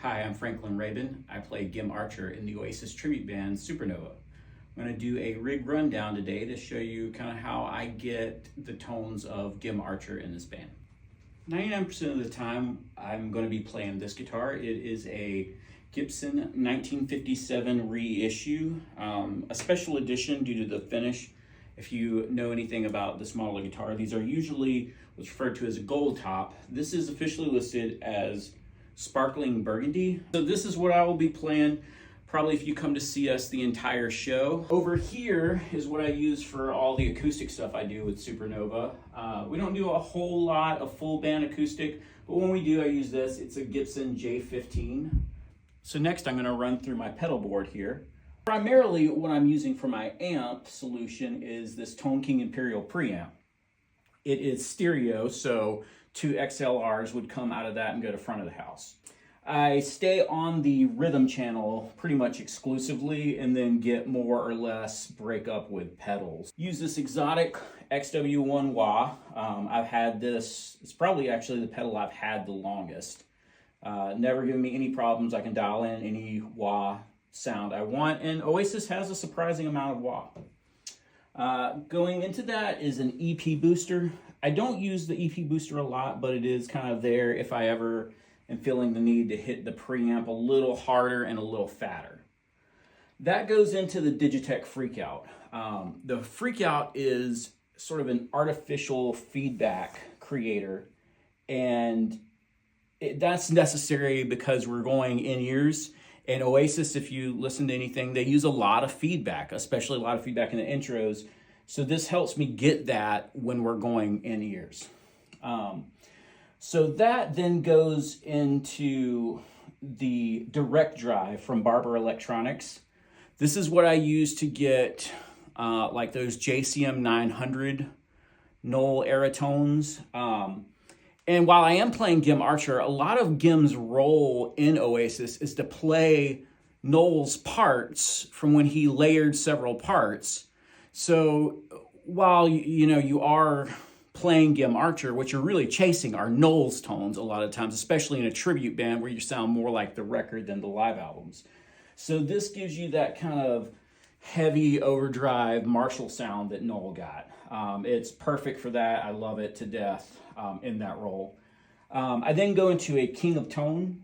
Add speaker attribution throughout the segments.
Speaker 1: Hi, I'm Franklin Rabin. I play Gim Archer in the Oasis tribute band Supernova. I'm going to do a rig rundown today to show you kind of how I get the tones of Gim Archer in this band. 99% of the time I'm going to be playing this guitar. It is a Gibson 1957 reissue, a special edition due to the finish. If you know anything about this model of guitar, these are usually what's referred to as a gold top. This is officially listed as sparkling burgundy. So this is what I will be playing probably if you come to see us the entire show. Over here is what I use for all the acoustic stuff I do with Supernova. We don't do a whole lot of full band acoustic, but when we do, I use this. It's a Gibson J15. So next I'm gonna run through my pedal board here. Primarily what I'm using for my amp solution is this Tone King Imperial preamp. It is stereo, so 2 XLRs would come out of that and go to front of the house. I stay on the rhythm channel pretty much exclusively and then get more or less break up with pedals. Use this exotic XW1 wah. I've had this, it's probably actually the pedal I've had the longest. Never given me any problems. I can dial in any wah sound I want, and Oasis has a surprising amount of wah. Going into that is an EP booster. I don't use the EP booster a lot, but it is kind of there if I ever am feeling the need to hit the preamp a little harder and a little fatter. That goes into the Digitech Freakout. The Freakout is sort of an artificial feedback creator, and that's necessary because we're going in-ears. And Oasis, if you listen to anything, they use a lot of feedback, especially a lot of feedback in the intros. So this helps me get that when we're going in ears. So that then goes into the direct drive from Barber Electronics. This is what I use to get like those JCM 900 Knoll era tones. And while I am playing Gim Archer, a lot of Gim's role in Oasis is to play Knoll's parts from when he layered several parts. So while you are playing Gim Archer, what you're really chasing are Knoll's tones a lot of times, especially in a tribute band where you sound more like the record than the live albums. So this gives you that kind of heavy overdrive Marshall sound that Knoll got. It's perfect for that. I love it to death in that role. I then go into a King of Tone.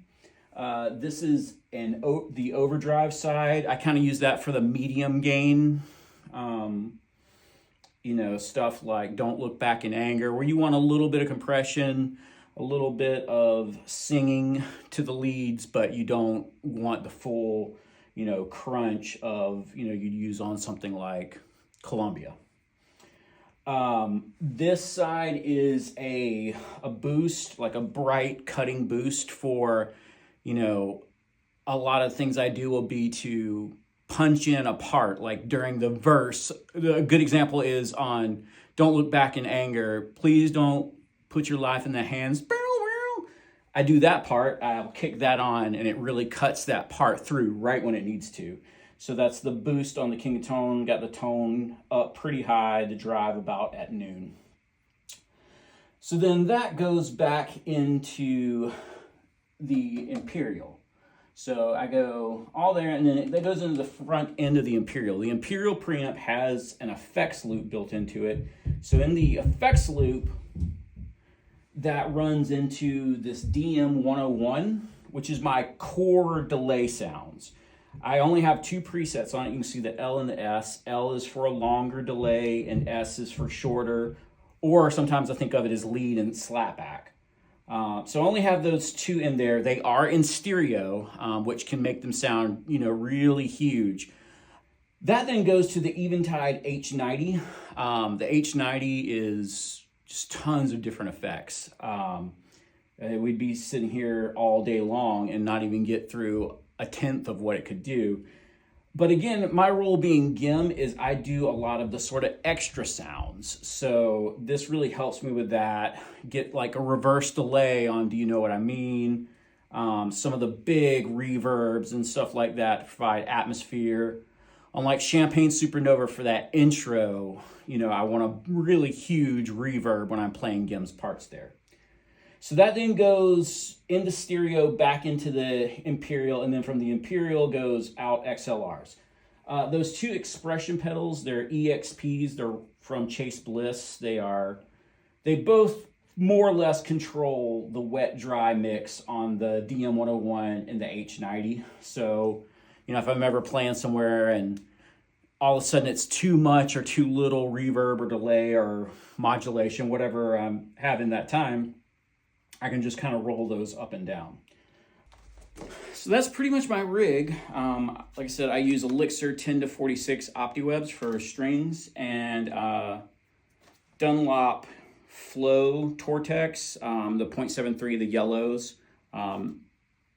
Speaker 1: This is the overdrive side. I kind of use that for the medium gain. Stuff like Don't Look Back in Anger, where you want a little bit of compression, a little bit of singing to the leads, but you don't want the full, crunch of, you'd use on something like Columbia. This side is a boost, like a bright cutting boost for, a lot of things I do will be to punch in a part, like during the verse. A good example is on Don't Look Back in Anger. Please don't put your life in the hands. I do that part, I'll kick that on, and it really cuts that part through right when it needs to. So that's the boost on the King of Tone. Got the tone up pretty high, the drive about at noon. So then that goes back into the Imperial. So I go all there, and then that goes into the front end of the Imperial. The Imperial preamp has an effects loop built into it. So in the effects loop, that runs into this DM101, which is my core delay sounds. I only have 2 presets on it. You can see the L and the S. L is for a longer delay, and S is for shorter, or sometimes I think of it as lead and slapback. So I only have those 2 in there. They are in stereo, which can make them sound, really huge. That then goes to the Eventide H90. The H90 is just tons of different effects. We'd be sitting here all day long and not even get through a tenth of what it could do. But again, my role being Gim is I do a lot of the sort of extra sounds. So this really helps me with that. Get like a reverse delay on Do You Know What I Mean? Some of the big reverbs and stuff like that to provide atmosphere. On like Champagne Supernova for that intro, I want a really huge reverb when I'm playing Gim's parts there.
Speaker 2: So that then goes into stereo, back into the Imperial, and then from the Imperial goes out XLRs. Those two expression pedals, they're EXPs. They're from Chase Bliss. They both more or less control the wet-dry mix on the DM101 and the H90. So, if I'm ever playing somewhere and all of a sudden it's too much or too little reverb or delay or modulation, whatever I'm having that time, I can just kind of roll those up and down. So that's pretty much my rig. Like I said, I use Elixir 10-46 OptiWebs for strings, and Dunlop Flow Tortex, the 0.73, the yellows.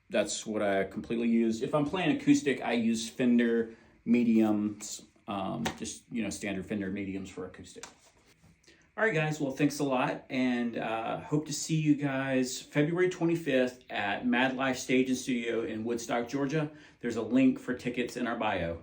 Speaker 2: That's what I completely use. If I'm playing acoustic, I use Fender mediums, just standard Fender mediums for acoustic. All right, guys, well, thanks a lot, and hope to see you guys February 25th at Mad Life Stage and Studio in Woodstock, Georgia. There's a link for tickets in our bio.